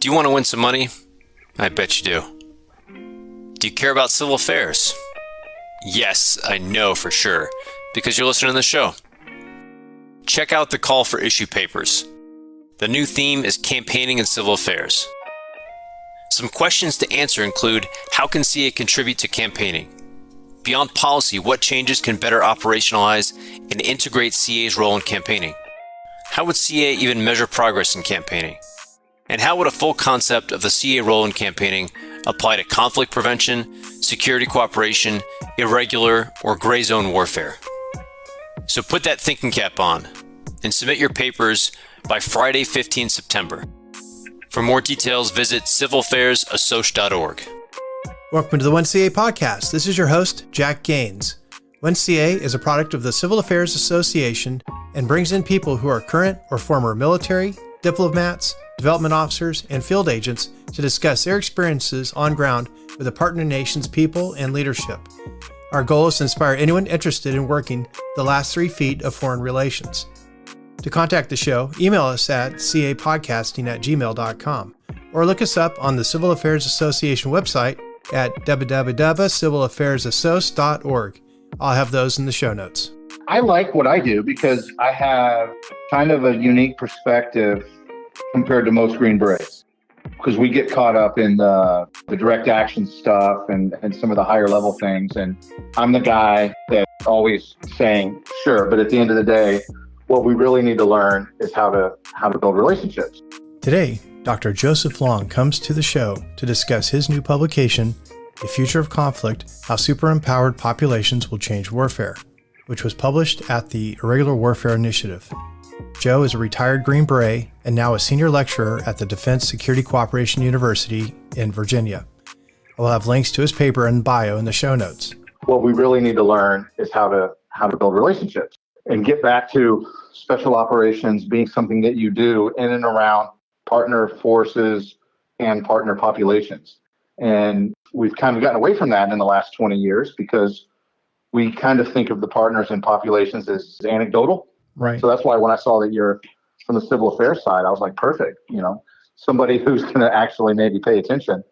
Do you want to win some money? I bet you do. Do you care about civil affairs? Yes, I know for sure, because you're listening to the show. Check out the call for issue papers. The new theme is campaigning in civil affairs. Some questions to answer include, how can CA contribute to campaigning? Beyond policy, what changes can better operationalize and integrate CA's role in campaigning? How would CA even measure progress in campaigning? And how would a full concept of the CA role in campaigning apply to conflict prevention, security cooperation, irregular or gray zone warfare? So put that thinking cap on and submit your papers by Friday, 15 September. For more details, visit civilaffairsassoc.org. Welcome to the 1CA podcast. This is your host, Jack Gaines. 1CA is a product of the Civil Affairs Association and brings in people who are current or former military, diplomats, development officers, and field agents to discuss their experiences on ground with the partner nation's people and leadership. Our goal is to inspire anyone interested in working the last 3 feet of foreign relations. To contact the show, email us at capodcasting@gmail.com or look us up on the Civil Affairs Association website at www.civilaffairsassoc.org. I'll have those in the show notes. I like what I do because I have kind of a unique perspective compared to most Green Berets, because we get caught up in the direct action stuff and some of the higher level things. And I'm the guy that's always saying, sure, but at the end of the day, what we really need to learn is how to build relationships. Today, Dr. Joseph Long comes to the show to discuss his new publication, The Future of Conflict: How Super-Empowered Populations Will Change Warfare, which was published at the Irregular Warfare Initiative. Joe is a retired Green Beret and now a senior lecturer at the Defense Security Cooperation University in Virginia. I will have links to his paper and bio in the show notes. What we really need to learn is how to build relationships and get back to special operations being something that you do in and around partner forces and partner populations. And we've kind of gotten away from that in the last 20 years because we kind of think of the partners and populations as anecdotal. Right. So that's why when I saw that you're from the civil affairs side, I was like, perfect. Somebody who's going to actually maybe pay attention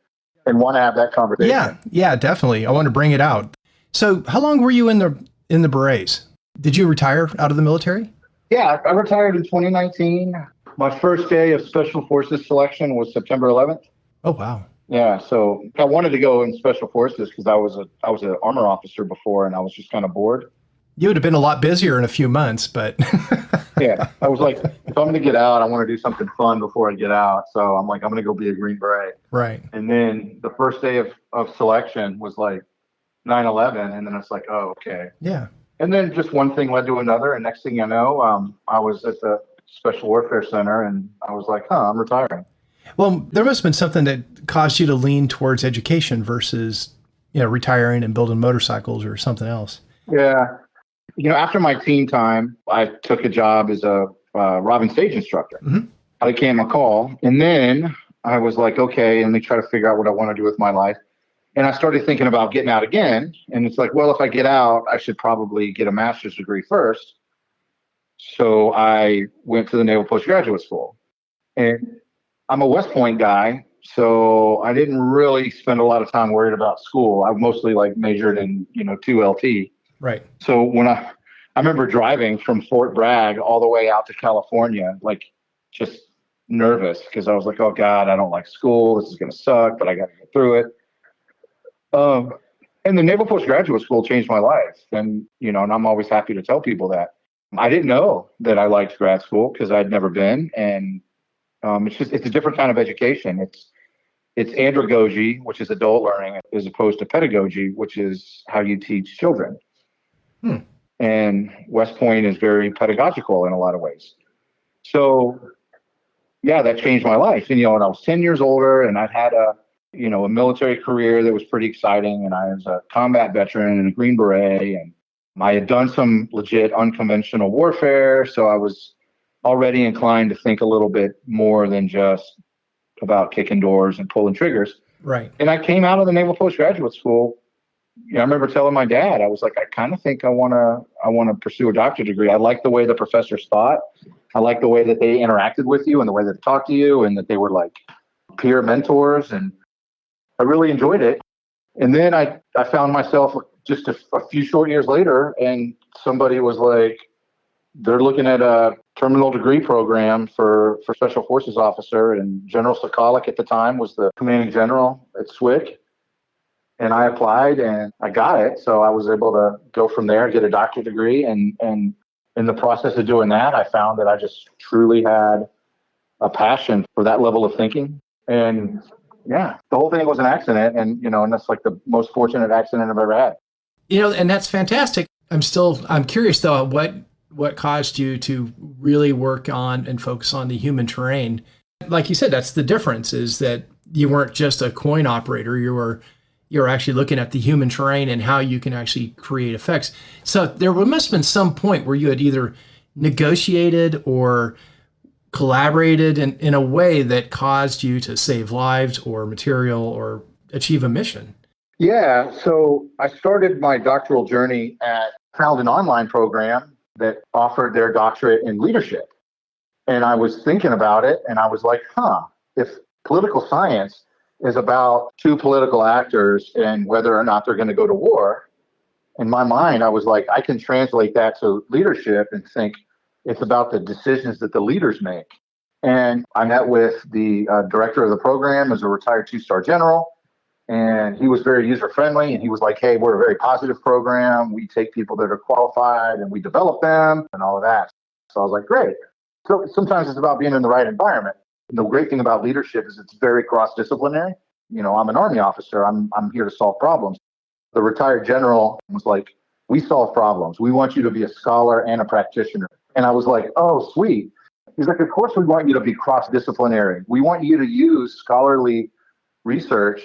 and want to have that conversation. Yeah, definitely. I want to bring it out. So how long were you in the Berets? Did you retire out of the military? Yeah, I retired in 2019. My first day of Special Forces selection was September 11th. Oh, wow. Yeah, so I wanted to go in Special Forces because I was an armor officer before, and I was just kind of bored. You would have been a lot busier in a few months, but... Yeah, I was like, if I'm going to get out, I want to do something fun before I get out. So I'm like, I'm going to go be a Green Beret. Right. And then the first day of selection was like 9/11, and then it's like, oh, okay. Yeah. And then just one thing led to another, and next thing you know, I was at the Special Warfare Center, and I was like, I'm retiring. Well, there must have been something that caused you to lean towards education versus, retiring and building motorcycles or something else. Yeah. After my teen time, I took a job as a robbing stage instructor. Mm-hmm. I became a call, and then I was like, okay, let me try to figure out what I want to do with my life. And I started thinking about getting out again. And it's like, well, if I get out, I should probably get a master's degree first. So I went to the Naval Postgraduate School. And I'm a West Point guy, so I didn't really spend a lot of time worried about school. I mostly majored in, 2LT. Right. So when I remember driving from Fort Bragg all the way out to California, just nervous because I was like, oh God, I don't like school. This is going to suck, but I got to get through it. And the Naval Postgraduate School changed my life. And, and I'm always happy to tell people that. I didn't know that I liked grad school because I'd never been. And it's a different kind of education. It's andragogy, which is adult learning, as opposed to pedagogy, which is how you teach children. And West Point is very pedagogical in a lot of ways. So, yeah, that changed my life. And, when I was 10 years older and I'd had a military career that was pretty exciting, and I was a combat veteran and a Green Beret, and I had done some legit unconventional warfare. So I was already inclined to think a little bit more than just about kicking doors and pulling triggers. Right. And I came out of the Naval Postgraduate School. I remember telling my dad, I was like, I kind of think I want to pursue a doctorate degree. I like the way the professors thought. I like the way that they interacted with you and the way that they talked to you, and that they were peer mentors, and I really enjoyed it. And then I found myself just a few short years later, and somebody was like, they're looking at a terminal degree program for Special Forces officer, and General Sokolic at the time was the commanding general at SWIC. And I applied and I got it. So I was able to go from there, get a doctorate degree. And in the process of doing that, I found that I just truly had a passion for that level of thinking. And yeah, the whole thing was an accident. And, and that's like the most fortunate accident I've ever had. And that's fantastic. I'm curious though, what caused you to really work on and focus on the human terrain? Like you said, that's the difference, is that you weren't just a coin operator. You're actually looking at the human terrain and how you can actually create effects. So there must have been some point where you had either negotiated or collaborated in a way that caused you to save lives or material or achieve a mission. Yeah. So I started my doctoral journey found an online program that offered their doctorate in leadership. And I was thinking about it and I was like, if political science is about two political actors and whether or not they're going to go to war, in my mind, I was like, I can translate that to leadership and think it's about the decisions that the leaders make. And I met with the director of the program, as a retired 2-star general, and he was very user-friendly, and he was like, hey, we're a very positive program. We take people that are qualified and we develop them and all of that. So I was like, great. So sometimes it's about being in the right environment. And the great thing about leadership is it's very cross-disciplinary. I'm an Army officer. I'm here to solve problems. The retired general was like, we solve problems. We want you to be a scholar and a practitioner. And I was like, oh, sweet. He's like, of course we want you to be cross-disciplinary. We want you to use scholarly research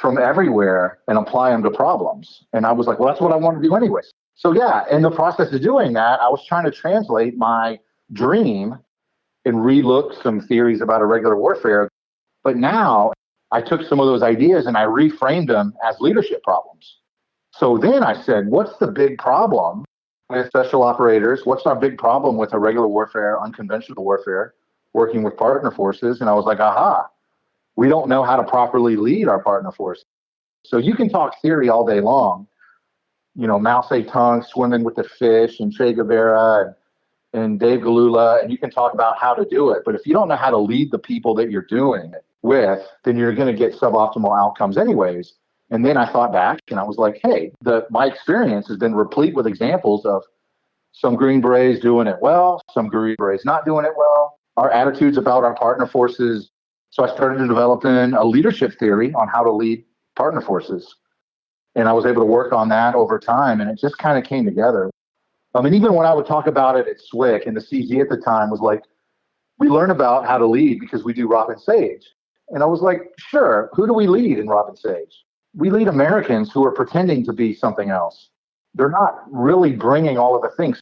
from everywhere and apply them to problems. And I was like, well, that's what I want to do anyways. So yeah, in the process of doing that, I was trying to translate my dream and relook some theories about irregular warfare. But now I took some of those ideas and I reframed them as leadership problems. So then I said, what's the big problem with special operators? What's our big problem with irregular warfare, unconventional warfare, working with partner forces? And I was like, we don't know how to properly lead our partner forces. So you can talk theory all day long, Mao Zedong swimming with the fish and Che Guevara and Dave Galula, and you can talk about how to do it. But if you don't know how to lead the people that you're doing it with, then you're going to get suboptimal outcomes anyways. And then I thought back and I was like, hey, my experience has been replete with examples of some Green Berets doing it well, some Green Berets not doing it well, our attitudes about our partner forces. So I started developing a leadership theory on how to lead partner forces. And I was able to work on that over time, and it just kind of came together. And even when I would talk about it at SWIC, and the CG at the time was like, we learn about how to lead because we do Robin Sage. And I was like, sure, who do we lead in Robin Sage? We lead Americans who are pretending to be something else. They're not really bringing all of the things.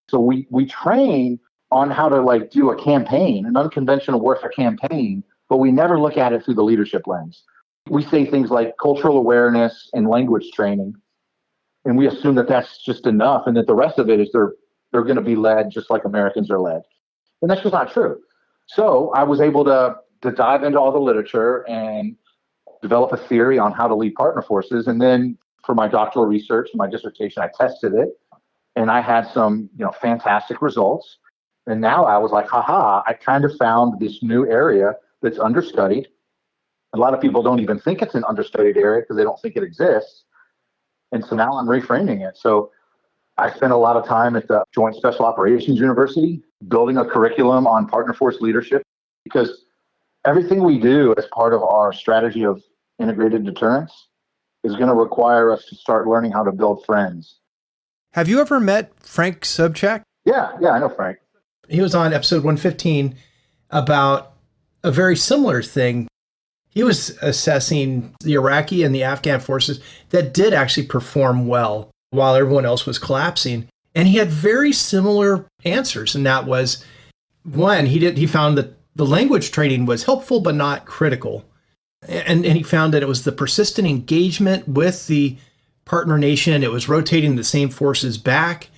So we train on how to do a campaign, an unconventional warfare campaign, but we never look at it through the leadership lens. We say things like cultural awareness and language training, and we assume that that's just enough, and that the rest of it is they're going to be led just like Americans are led. And that's just not true. So I was able to dive into all the literature and develop a theory on how to lead partner forces. And then for my doctoral research, my dissertation, I tested it, and I had some fantastic results. And now I was like, I kind of found this new area that's understudied. A lot of people don't even think it's an understudied area because they don't think it exists. And so now I'm reframing it. So I spent a lot of time at the Joint Special Operations University building a curriculum on partner force leadership, because everything we do as part of our strategy of integrated deterrence is going to require us to start learning how to build friends. Have you ever met Frank Sobchak? Yeah, I know Frank. He was on episode 115 about a very similar thing. He was assessing the Iraqi and the Afghan forces that did actually perform well while everyone else was collapsing. And he had very similar answers. And that was, one, he found that the language training was helpful, but not critical. And he found that it was the persistent engagement with the partner nation. It was rotating the same forces back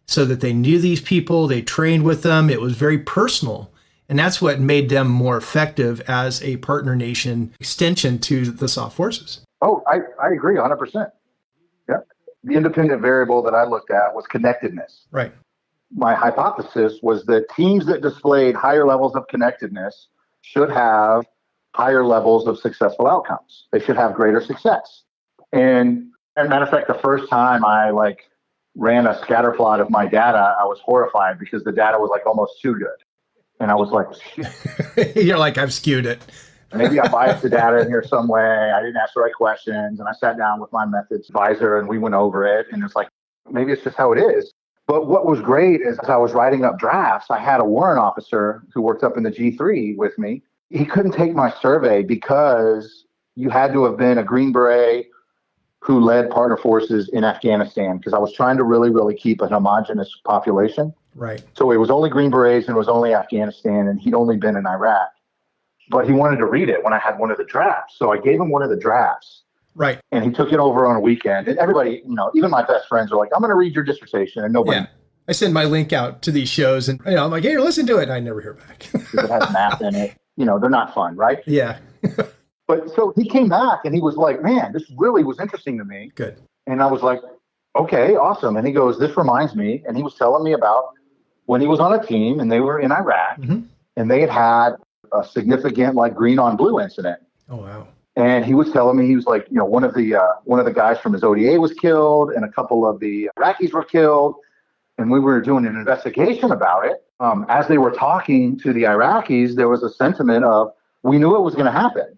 so that they knew these people, they trained with them. It was very personal. And that's what made them more effective as a partner nation extension to the soft forces. Oh, I agree 100%. Yeah. The independent variable that I looked at was connectedness. Right. My hypothesis was that teams that displayed higher levels of connectedness should have higher levels of successful outcomes. They should have greater success. And as a matter of fact, the first time I ran a scatter plot of my data, I was horrified because the data was almost too good. And I was like, shit. You're like, I've skewed it. Maybe I biased the data in here some way. I didn't ask the right questions. And I sat down with my methods advisor and we went over it. And it's like, maybe it's just how it is. But what was great is as I was writing up drafts, I had a warrant officer who worked up in the G3 with me. He couldn't take my survey because you had to have been a Green Beret who led partner forces in Afghanistan, because I was trying to really, really keep a homogenous population. Right. So it was only Green Berets and it was only Afghanistan, and he'd only been in Iraq. But he wanted to read it when I had one of the drafts. So I gave him one of the drafts. Right. And he took it over on a weekend. And everybody, even my best friends are like, I'm going to read your dissertation. And nobody. Yeah. I send my link out to these shows and I'm like, hey, listen to it. And I never hear back. It has math in it. They're not fun, right? Yeah. But so he came back and he was like, man, this really was interesting to me. Good. And I was like, okay, awesome. And he goes, this reminds me. And he was telling me about when he was on a team and they were in Iraq, and they had a significant green on blue incident. Oh, wow. And he was telling me, he was like, one of the guys from his ODA was killed and a couple of the Iraqis were killed. And we were doing an investigation about it. As they were talking to the Iraqis, there was a sentiment of, we knew it was going to happen.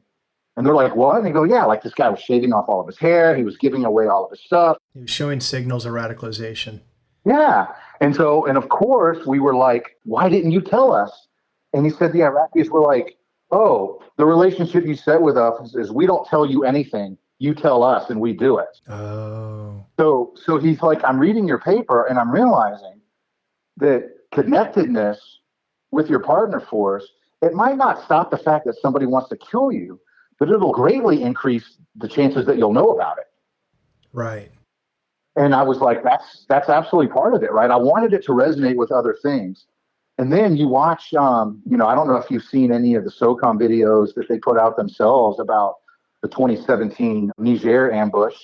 And they're like, what? And they go, yeah, this guy was shaving off all of his hair. He was giving away all of his stuff. He was showing signals of radicalization. Yeah. And of course, we were like, why didn't you tell us? And he said the Iraqis were like, oh, the relationship you set with us is we don't tell you anything. You tell us and we do it. Oh. So he's like, I'm reading your paper and I'm realizing that connectedness with your partner force, it might not stop the fact that somebody wants to kill you, but it'll greatly increase the chances that you'll know about it. Right. And I was like, that's absolutely part of it, right? I wanted it to resonate with other things. And then you watch, I don't know if you've seen any of the SOCOM videos that they put out themselves about the 2017 Niger ambush.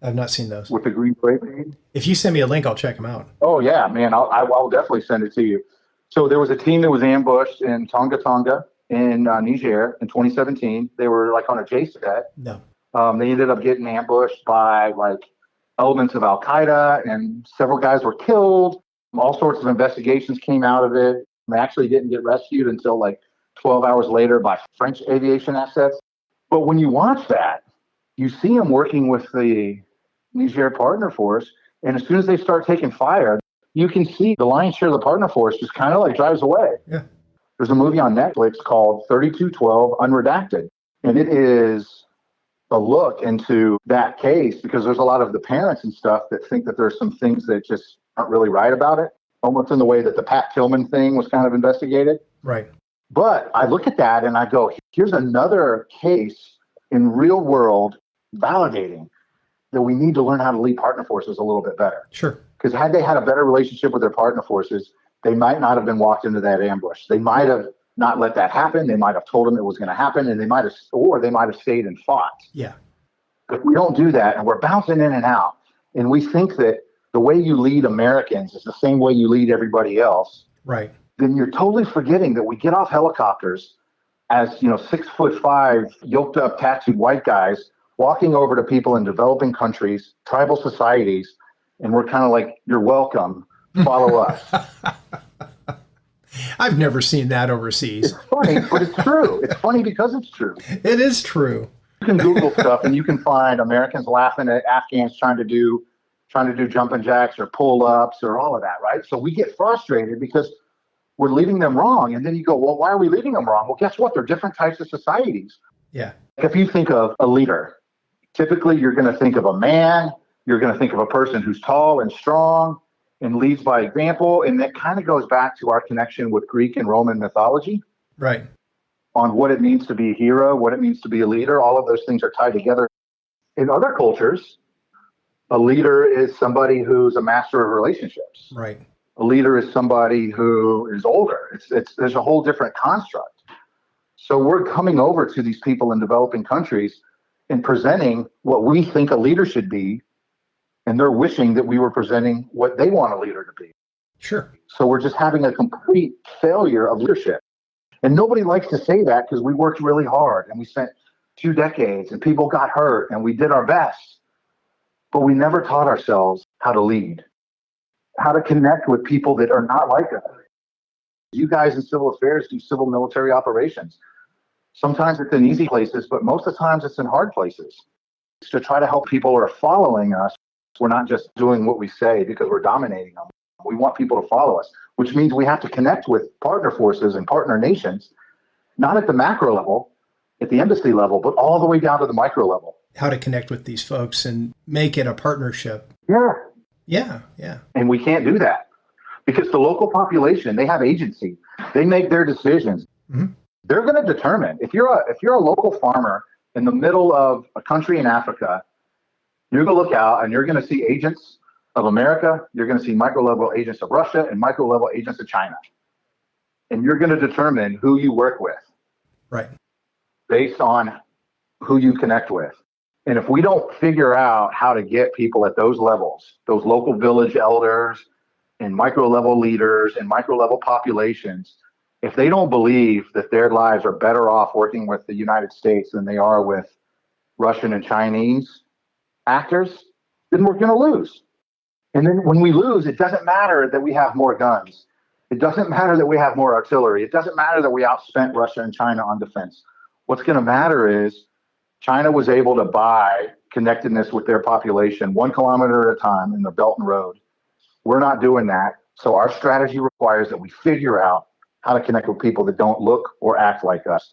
I've not seen those. With the Green Beret team. If you send me a link, I'll check them out. Oh, yeah, man. I'll definitely send it to you. So there was a team that was ambushed in Tonga in Niger in 2017. They were on a J set. No. They ended up getting ambushed by elements of Al Qaeda, and several guys were killed. All sorts of investigations came out of it. They actually didn't get rescued until 12 hours later by French aviation assets. But when you watch that, you see them working with the Niger partner force, and as soon as they start taking fire, you can see the lion's share of the partner force just kind of drives away. Yeah. There's a movie on Netflix called 3212 Unredacted, and it is a look into that case because there's a lot of the parents and stuff that think that there's some things that just aren't really right about it, almost in the way that the Pat Tillman thing was kind of investigated. Right. But I look at that and I go, here's another case in real world validating that we need to learn how to lead partner forces a little bit better. Sure. Because had they had a better relationship with their partner forces, they might not have been walked into that ambush. They might have not let that happen. They might have told them it was going to happen, and they might have stayed and fought. Yeah. If we don't do that, and we're bouncing in and out, and we think that the way you lead Americans is the same way you lead everybody else, right, then you're totally forgetting that we get off helicopters as 6'5", yoked up, tattooed white guys walking over to people in developing countries, tribal societies, and we're kind of like, you're welcome, follow us. I've never seen that overseas. It's funny, but it's true. It's funny because it's true. It is true. You can Google stuff and you can find Americans laughing at Afghans trying to do jumping jacks or pull-ups or all of that, right? So we get frustrated because we're leading them wrong. And then you go, well, why are we leading them wrong? Well, guess what? They're different types of societies. Yeah. If you think of a leader, typically you're going to think of a man, you're going to think of a person who's tall and strong and leads by example. And that kind of goes back to our connection with Greek and Roman mythology. Right. On what it means to be a hero, what it means to be a leader. All of those things are tied together. In other cultures, a leader is somebody who's a master of relationships. Right. A leader is somebody who is older. There's a whole different construct. So we're coming over to these people in developing countries and presenting what we think a leader should be, and they're wishing that we were presenting what they want a leader to be. Sure. So we're just having a complete failure of leadership. And nobody likes to say that because we worked really hard and we spent 2 decades and people got hurt and we did our best. But we never taught ourselves how to lead, how to connect with people that are not like us. You guys in civil affairs do civil military operations. Sometimes it's in easy places, but most of the times it's in hard places. It's to try to help people who are following us. We're not just doing what we say because we're dominating them. We want people to follow us, which means we have to connect with partner forces and partner nations, not at the macro level, at the embassy level, but all the way down to the micro level. How to connect with these folks and make it a partnership. Yeah. Yeah. And we can't do that because the local population, they have agency. They make their decisions. Mm-hmm. They're going to determine if you're a local farmer in the middle of a country in Africa, you're going to look out and you're going to see agents of America, you're going to see micro-level agents of Russia and micro-level agents of China. And you're going to determine who you work with. Right. Based on who you connect with. And if we don't figure out how to get people at those levels, those local village elders and micro-level leaders and micro-level populations, if they don't believe that their lives are better off working with the United States than they are with Russian and Chinese actors, then we're going to lose. And then when we lose, it doesn't matter that we have more guns. It doesn't matter that we have more artillery. It doesn't matter that we outspent Russia and China on defense. What's going to matter is China was able to buy connectedness with their population 1 kilometer at a time in the Belt and Road. We're not doing that. So our strategy requires that we figure out how to connect with people that don't look or act like us.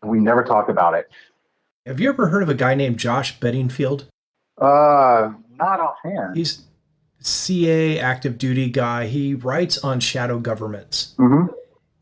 And we never talk about it. Have you ever heard of a guy named Josh Bedingfield? Not offhand. He's CA active duty guy. He writes on shadow governments. Mm-hmm.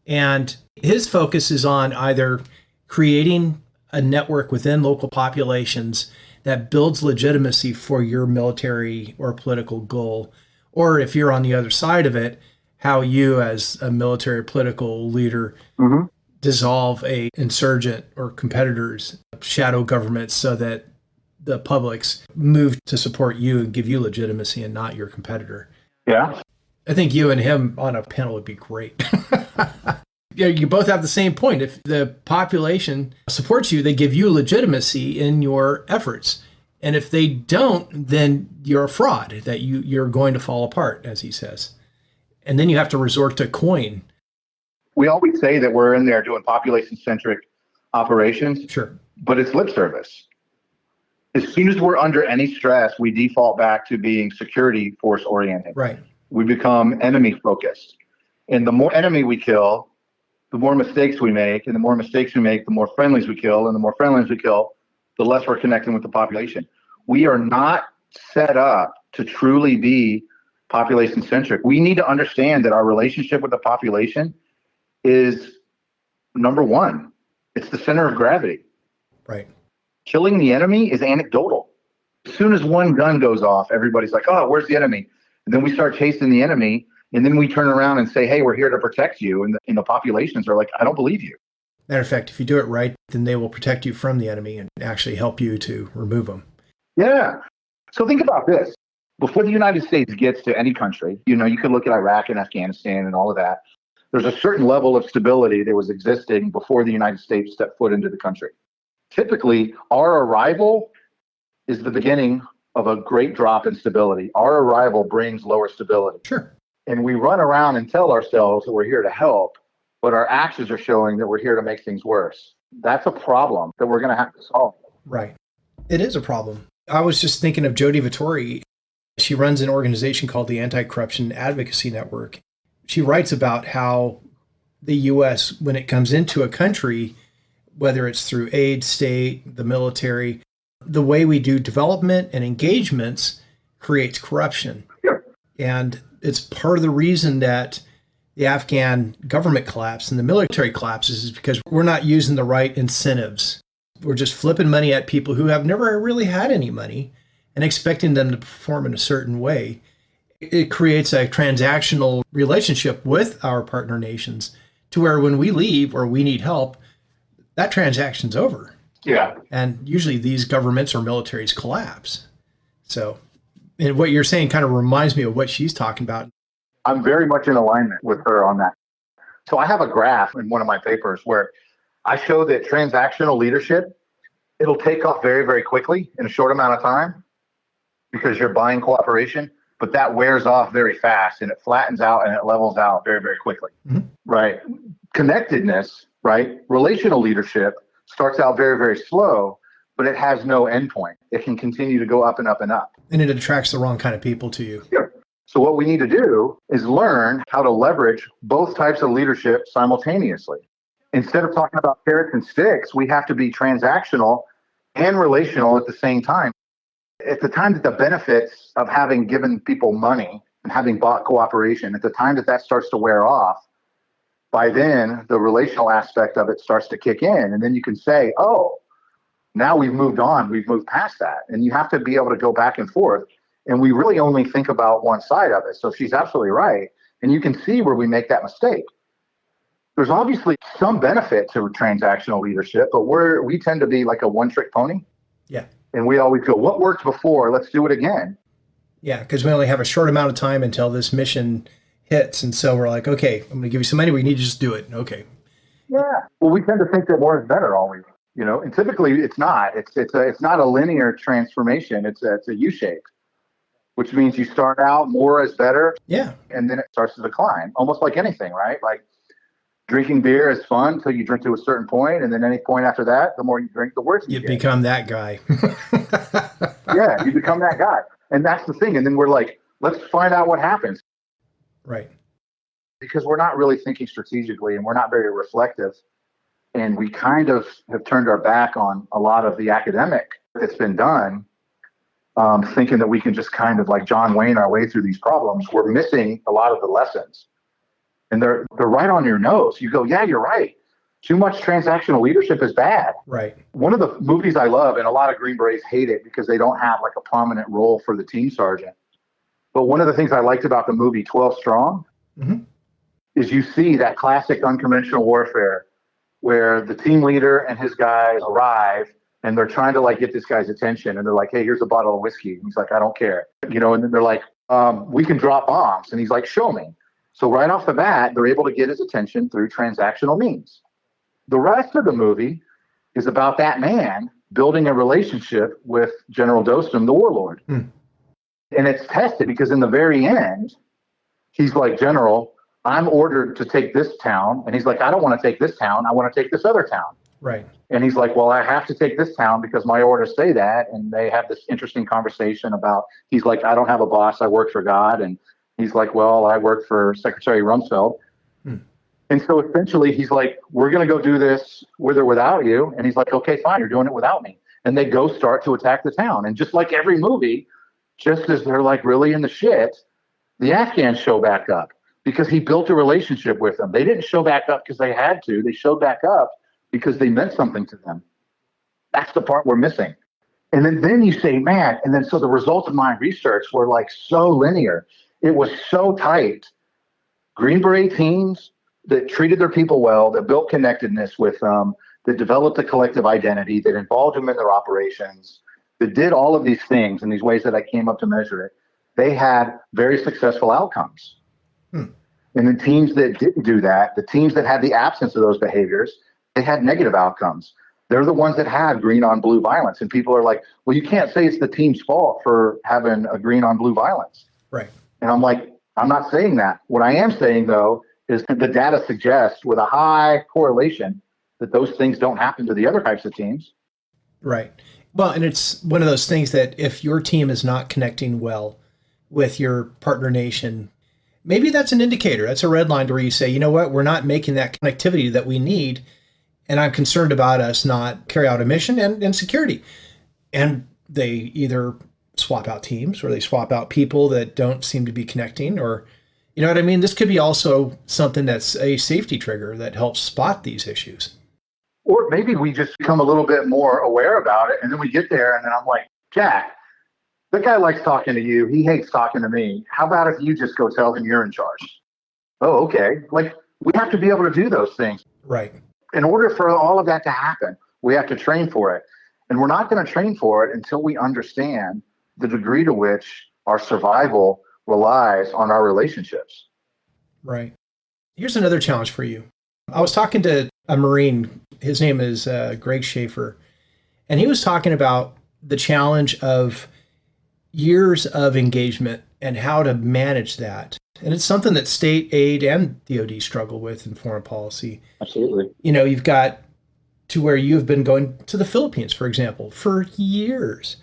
And his focus is on either creating a network within local populations that builds legitimacy for your military or political goal, or if you're on the other side of it, how you as a military political leader Mm-hmm. dissolve a insurgent or competitors shadow government so that the publics move to support you and give you legitimacy and not your competitor. Yeah. I think you and him on a panel would be great. Yeah, you both have the same point. If the population supports you, they give you legitimacy in your efforts. And if they don't, then you're a fraud, that you're going to fall apart, as he says. And then you have to resort to coin. We always say that we're in there doing population-centric operations. Sure. But it's lip service. As soon as we're under any stress, we default back to being security force oriented. Right. We become enemy focused. And the more enemy we kill, the more mistakes we make. And the more mistakes we make, the more friendlies we kill. And the more friendlies we kill, the less we're connecting with the population. We are not set up to truly be population centric. We need to understand that our relationship with the population is number one. It's the center of gravity. Right. Killing the enemy is anecdotal. As soon as one gun goes off, everybody's like, oh, where's the enemy? And then we start chasing the enemy. And then we turn around and say, hey, we're here to protect you. And the populations are like, I don't believe you. Matter of fact, if you do it right, then they will protect you from the enemy and actually help you to remove them. Yeah. So think about this. Before the United States gets to any country, you could look at Iraq and Afghanistan and all of that. There's a certain level of stability that was existing before the United States stepped foot into the country. Typically, our arrival is the beginning of a great drop in stability. Our arrival brings lower stability. Sure. And we run around and tell ourselves that we're here to help, but our actions are showing that we're here to make things worse. That's a problem that we're going to have to solve. Right. It is a problem. I was just thinking of Jody Vittori. She runs an organization called the Anti-Corruption Advocacy Network. She writes about how the U.S., when it comes into a country, whether it's through aid, state, the military, the way we do development and engagements creates corruption. Sure. And it's part of the reason that the Afghan government collapse and the military collapses is because we're not using the right incentives. We're just flipping money at people who have never really had any money and expecting them to perform in a certain way. It creates a transactional relationship with our partner nations to where when we leave or we need help, that transaction's over. Yeah. And usually these governments or militaries collapse. So, and what you're saying kind of reminds me of what she's talking about. I'm very much in alignment with her on that. So I have a graph in one of my papers where I show that transactional leadership, it'll take off very, very quickly in a short amount of time because you're buying cooperation, but that wears off very fast and it flattens out and it levels out very, very quickly. Mm-hmm. Right? Connectedness, right? Relational leadership starts out very, very slow, but it has no endpoint. It can continue to go up and up and up. And it attracts the wrong kind of people to you. Yeah. So what we need to do is learn how to leverage both types of leadership simultaneously. Instead of talking about carrots and sticks, we have to be transactional and relational at the same time. At the time that the benefits of having given people money and having bought cooperation, at the time that that starts to wear off, by then the relational aspect of it starts to kick in. And then you can say, oh, now we've moved on. We've moved past that. And you have to be able to go back and forth. And we really only think about one side of it. So she's absolutely right. And you can see where we make that mistake. There's obviously some benefit to transactional leadership, but we tend to be like a one-trick pony. Yeah. And we always go, what worked before? Let's do it again. Yeah, because we only have a short amount of time until this mission hits. And so we're like, okay, I'm going to give you some money. We need to just do it. Okay. Yeah. Well, we tend to think that more is better always, and typically it's not. It's not a linear transformation. It's a U-shape, which means you start out more as better. Yeah. And then it starts to decline, almost like anything, right? Like drinking beer is fun until you drink to a certain point, and then any point after that, the more you drink, the worse you get. Become that guy. Yeah, you become that guy. And that's the thing. And then we're like, let's find out what happens. Right. Because we're not really thinking strategically and we're not very reflective. And we kind of have turned our back on a lot of the academic that's been done, thinking that we can just kind of like John Wayne our way through these problems. We're missing a lot of the lessons. And they're right on your nose. You go, yeah, you're right. Too much transactional leadership is bad. Right. One of the movies I love, and a lot of Green Berets hate it because they don't have like a prominent role for the team sergeant. But one of the things I liked about the movie 12 Strong is you see that classic unconventional warfare where the team leader and his guys arrive and they're trying to like get this guy's attention. And they're like, hey, here's a bottle of whiskey. And he's like, I don't care. And then they're like, we can drop bombs. And he's like, show me. So right off the bat, they're able to get his attention through transactional means. The rest of the movie is about that man building a relationship with General Dostum, the warlord. And it's tested because in the very end, he's like, General, I'm ordered to take this town. And he's like, I don't want to take this town. I want to take this other town. Right. And he's like, well, I have to take this town because my orders say that. And they have this interesting conversation about, he's like, I don't have a boss. I work for God. And he's like, well, I work for Secretary Rumsfeld. And so essentially he's like, we're going to go do this with or without you. And he's like, okay, fine. You're doing it without me. And they go start to attack the town. And just like every movie, just as they're like really in the shit, the Afghans show back up because he built a relationship with them. They didn't show back up because they had to. They showed back up because they meant something to them. That's the part we're missing. And then you say, man, and then so the results of my research were like so linear. It was so tight. Green Beret teams that treated their people well, that built connectedness with them, that developed a collective identity, that involved them in their operations, that did all of these things in these ways that I came up to measure it, they had very successful outcomes. And the teams that didn't do that, the teams that had the absence of those behaviors, they had negative outcomes. They're the ones that had green on blue violence. And people are like, well, you can't say it's the team's fault for having a green on blue violence. Right. And I'm like, I'm not saying that. What I am saying, though, is that the data suggests with a high correlation that those things don't happen to the other types of teams. Right. Well, and it's one of those things that if your team is not connecting well with your partner nation, maybe that's an indicator. That's a red line to where you say, you know what, we're not making that connectivity that we need. And I'm concerned about us not carry out a mission and security. And they either swap out teams or they swap out people that don't seem to be connecting, or, you know what I mean? This could be also something that's a safety trigger that helps spot these issues. Or maybe we just become a little bit more aware about it. And then we get there and then I'm like, Jack, the guy likes talking to you. He hates talking to me. How about if you just go tell him you're in charge? Oh, okay. Like, we have to be able to do those things. Right. In order for all of that to happen, we have to train for it. And we're not going to train for it until we understand the degree to which our survival relies on our relationships. Right. Here's another challenge for you. I was talking to a Marine. His name is Greg Schaefer. And he was talking about the challenge of years of engagement and how to manage that. And it's something that state aid and DoD struggle with in foreign policy. Absolutely. You know, you've got to where you've been going to the Philippines, for example, for years.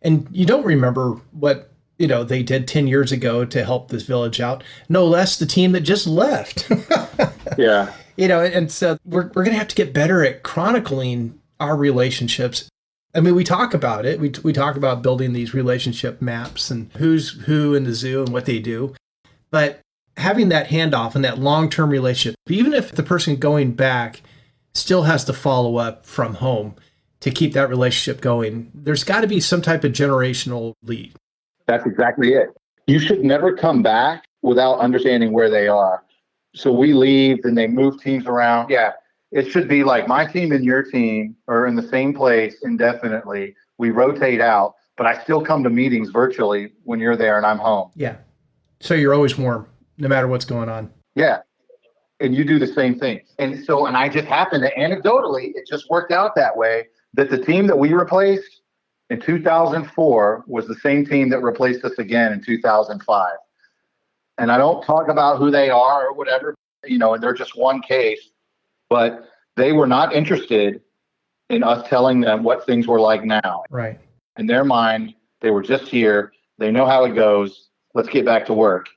And you don't remember what, you know, they did 10 years ago to help this village out, no less the team that just left. Yeah. You know, and so we're going to have to get better at chronicling our relationships. I mean, we talk about it. We talk about building these relationship maps and who's who in the zoo and what they do. But having that handoff and that long-term relationship, even if the person going back still has to follow up from home to keep that relationship going, there's got to be some type of generational lead. That's exactly it. You should never come back without understanding where they are. So we leave and they move teams around. Yeah, it should be like my team and your team are in the same place indefinitely. We rotate out, but I still come to meetings virtually when you're there and I'm home. Yeah. So you're always warm, no matter what's going on. Yeah. And you do the same thing. And so, and I just happened to, anecdotally, it just worked out that way, that the team that we replaced in 2004 was the same team that replaced us again in 2005. And I don't talk about who they are or whatever, you know, and they're just one case, but they were not interested in us telling them what things were like now. Right. In their mind, they were just here. They know how it goes. Let's get back to work.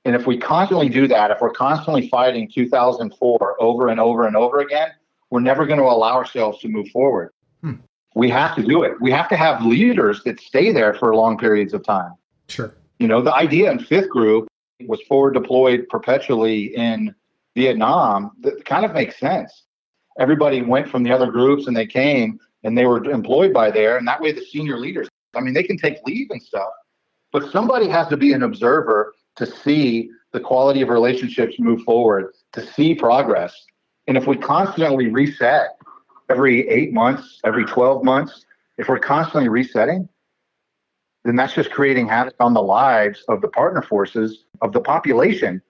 And if we constantly do that, if we're constantly fighting 2004 over and over and over again, we're never going to allow ourselves to move forward. We have to do it. We have to have leaders that stay there for long periods of time. Sure. You know, the idea in fifth group was forward deployed perpetually in Vietnam. That kind of makes sense. Everybody went from the other groups and they came and they were employed by there. And that way the senior leaders, I mean, they can take leave and stuff, but somebody has to be an observer to see the quality of relationships move forward, to see progress. And if we constantly reset every 8 months, every 12 months, if we're constantly resetting, then that's just creating havoc on the lives of the partner forces of the population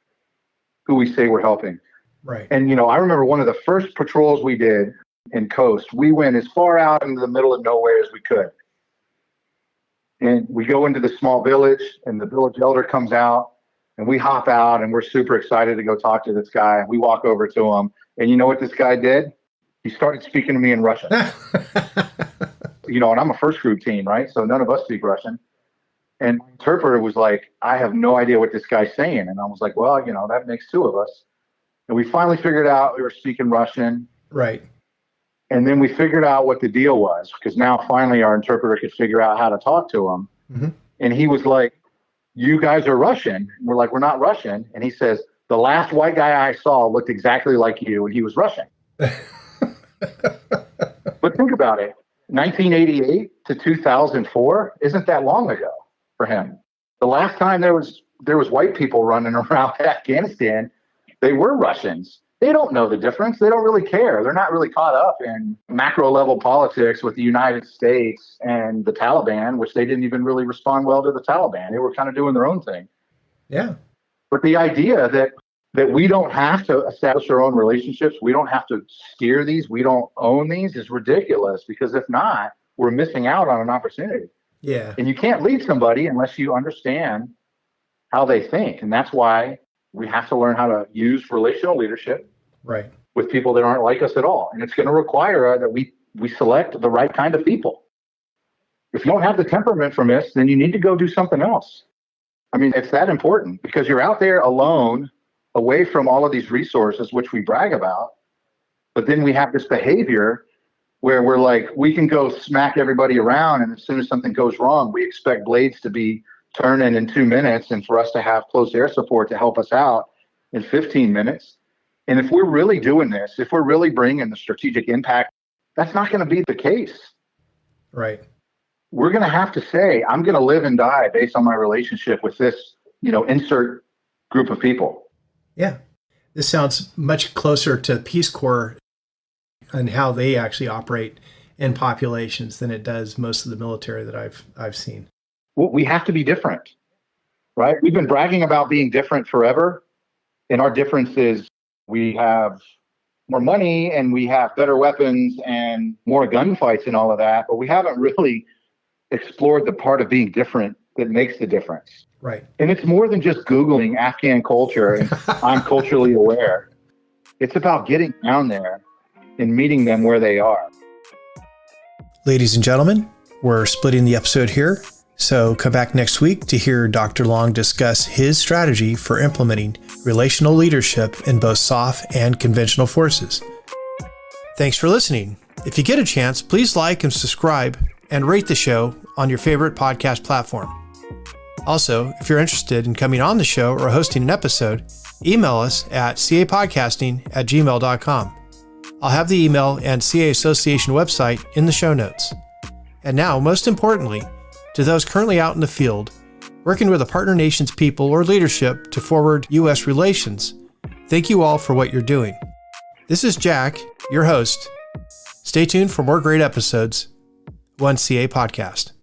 who we say we're helping. Right. And, you know, I remember one of the first patrols we did in Coast, we went as far out into the middle of nowhere as we could. And we go into the small village and the village elder comes out and we hop out and we're super excited to go talk to this guy. We walk over to him and you know what this guy did? He started speaking to me in Russian. You know, and I'm a first group team, right? So none of us speak Russian. And my interpreter was like, I have no idea what this guy's saying. And I was like, well, you know, that makes two of us. And we finally figured out we were speaking Russian. Right. And then we figured out what the deal was, because now finally our interpreter could figure out how to talk to him. Mm-hmm. And he was like, you guys are Russian. We're like, we're not Russian. And he says, the last white guy I saw looked exactly like you, and he was Russian. But think about it. 1988 to 2004 isn't that long ago for him. The last time there was white people running around Afghanistan, they were Russians. They don't know the difference. They don't really care. They're not really caught up in macro level politics with the United States and the Taliban, which they didn't even really respond well to the Taliban. They were kind of doing their own thing. Yeah. But the idea that we don't have to establish our own relationships, we don't have to steer these, we don't own these, is ridiculous, because if not, we're missing out on an opportunity. Yeah. And you can't lead somebody unless you understand how they think. And that's why we have to learn how to use relational leadership Right. with people that aren't like us at all. And it's going to require that we select the right kind of people. If you don't have the temperament from this, then you need to go do something else. I mean, it's that important, because you're out there alone, away from all of these resources, which we brag about. But then we have this behavior where we're like, we can go smack everybody around, and as soon as something goes wrong, we expect blades to be turning in 2 minutes and for us to have close air support to help us out in 15 minutes. And if we're really doing this, if we're really bringing the strategic impact, that's not going to be the case. Right. we're going to have to say, I'm going to live and die based on my relationship with this, insert group of people. Yeah. This sounds much closer to Peace Corps and how they actually operate in populations than it does most of the military that I've seen. Well, we have to be different, right? We've been bragging about being different forever. And our difference is we have more money and we have better weapons and more gunfights and all of that. But we haven't really explored the part of being different that makes the difference. Right. And it's more than just Googling Afghan culture and I'm culturally aware. It's about getting down there and meeting them where they are. Ladies and gentlemen, we're splitting the episode here. So come back next week to hear Dr. Long discuss his strategy for implementing relational leadership in both SOF and conventional forces. Thanks for listening. If you get a chance, please like and subscribe and rate the show on your favorite podcast platform. Also, if you're interested in coming on the show or hosting an episode, email us at capodcasting@gmail.com. I'll have the email and CA Association website in the show notes. And now, most importantly, to those currently out in the field, working with a partner nation's people or leadership to forward U.S. relations, thank you all for what you're doing. This is Jack, your host. Stay tuned for more great episodes. 1CA Podcast.